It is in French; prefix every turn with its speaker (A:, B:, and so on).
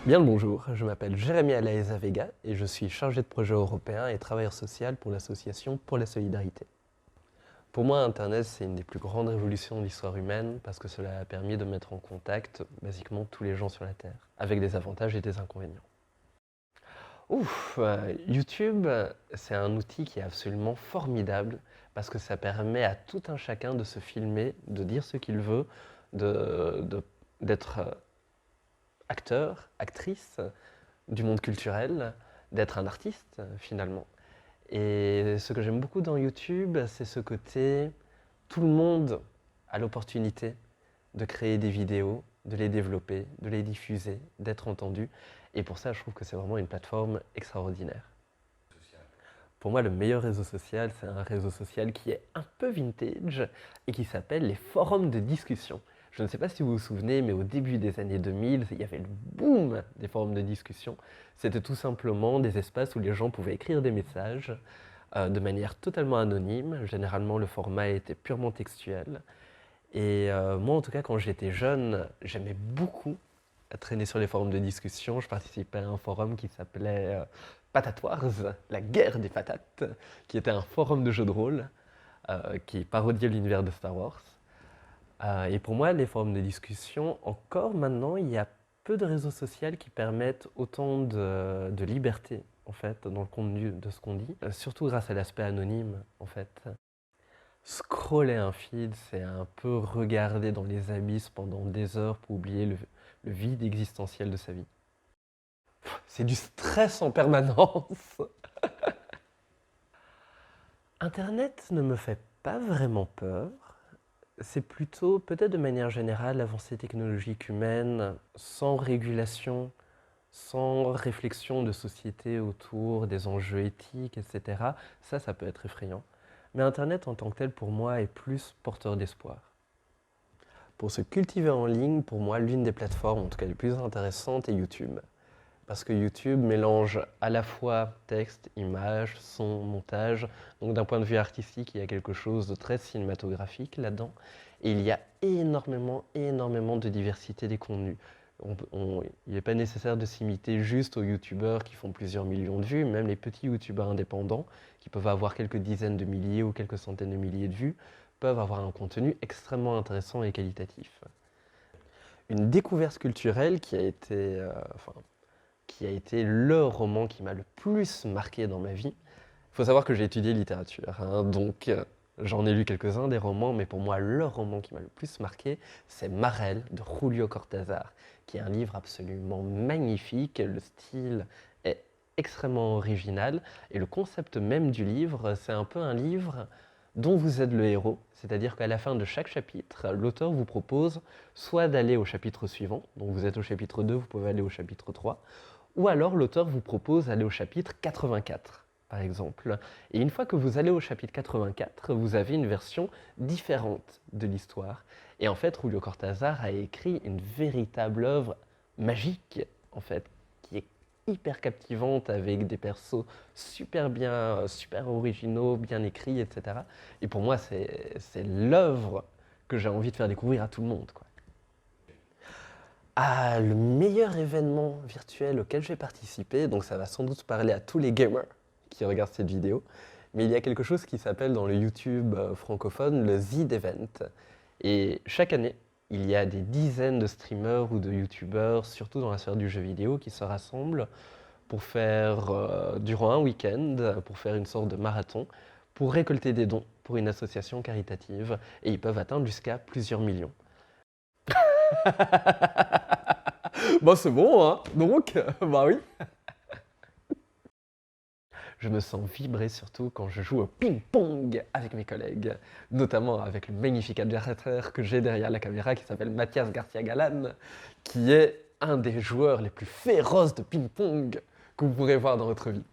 A: Bien le bonjour, je m'appelle Jérémy Alaeza Vega et je suis chargé de projet européen et travailleur social pour l'association Pour la Solidarité. Pour moi, Internet, c'est une des plus grandes révolutions de l'histoire humaine parce que cela a permis de mettre en contact basiquement tous les gens sur la Terre, avec des avantages et des inconvénients. YouTube, c'est un outil qui est absolument formidable parce que ça permet à tout un chacun de se filmer, de dire ce qu'il veut, d'être acteur, actrice du monde culturel, d'être un artiste finalement. Et ce que j'aime beaucoup dans YouTube, c'est ce côté, tout le monde a l'opportunité de créer des vidéos, de les développer, de les diffuser, d'être entendu. Et pour ça, je trouve que c'est vraiment une plateforme extraordinaire. Pour moi, le meilleur réseau social, c'est un réseau social qui est un peu vintage et qui s'appelle les forums de discussion. Je ne sais pas si vous vous souvenez, mais au début des années 2000, il y avait le boom des forums de discussion. C'était tout simplement des espaces où les gens pouvaient écrire des messages de manière totalement anonyme. Généralement, le format était purement textuel. Et moi, en tout cas, quand j'étais jeune, j'aimais beaucoup traîner sur les forums de discussion. Je participais à un forum qui s'appelait Patatoires, la guerre des patates, qui était un forum de jeux de rôle qui parodiait l'univers de Star Wars. Et pour moi, les forums de discussion, encore maintenant, il y a peu de réseaux sociaux qui permettent autant de liberté, en fait, dans le contenu de ce qu'on dit, surtout grâce à l'aspect anonyme, en fait. Scroller un feed, c'est un peu regarder dans les abysses pendant des heures pour oublier le vide existentiel de sa vie. C'est du stress en permanence. Internet ne me fait pas vraiment peur. C'est plutôt, peut-être de manière générale, l'avancée technologique humaine, sans régulation, sans réflexion de société autour des enjeux éthiques, etc. Ça peut être effrayant. Mais Internet en tant que tel, pour moi, est plus porteur d'espoir. Pour se cultiver en ligne, pour moi, l'une des plateformes, en tout cas les plus intéressantes, est YouTube. Parce que YouTube mélange à la fois texte, image, son, montage. Donc d'un point de vue artistique, il y a quelque chose de très cinématographique là-dedans. Et il y a énormément de diversité des contenus. Il n'est pas nécessaire de s'imiter juste aux youtubeurs qui font plusieurs millions de vues. Même les petits youtubeurs indépendants, qui peuvent avoir quelques dizaines de milliers ou quelques centaines de milliers de vues, peuvent avoir un contenu extrêmement intéressant et qualitatif. Une découverte culturelle qui a été le roman qui m'a le plus marqué dans ma vie. Il faut savoir que j'ai étudié littérature, donc j'en ai lu quelques-uns des romans, mais pour moi, le roman qui m'a le plus marqué, c'est Marelle de Julio Cortázar, qui est un livre absolument magnifique. Le style est extrêmement original, et le concept même du livre, c'est un peu un livre dont vous êtes le héros, c'est-à-dire qu'à la fin de chaque chapitre, l'auteur vous propose soit d'aller au chapitre suivant, donc vous êtes au chapitre 2, vous pouvez aller au chapitre 3, ou alors l'auteur vous propose d'aller au chapitre 84, par exemple. Et une fois que vous allez au chapitre 84, vous avez une version différente de l'histoire. Et en fait, Julio Cortázar a écrit une véritable œuvre magique, en fait, qui est hyper captivante, avec des persos super originaux, bien écrits, etc. Et pour moi, c'est l'œuvre que j'ai envie de faire découvrir à tout le monde, quoi. Ah, le meilleur événement virtuel auquel j'ai participé, donc ça va sans doute parler à tous les gamers qui regardent cette vidéo, mais il y a quelque chose qui s'appelle dans le YouTube francophone le ZEED Event. Et chaque année, il y a des dizaines de streamers ou de youtubeurs, surtout dans la sphère du jeu vidéo, qui se rassemblent pour faire, durant un week-end, pour faire une sorte de marathon, pour récolter des dons pour une association caritative, et ils peuvent atteindre jusqu'à plusieurs millions. Bah c'est bon, hein. Donc, bah oui. Je me sens vibrer surtout quand je joue au ping-pong avec mes collègues, notamment avec le magnifique adversaire que j'ai derrière la caméra qui s'appelle Mathias Garcia-Galán, qui est un des joueurs les plus féroces de ping-pong que vous pourrez voir dans votre vie.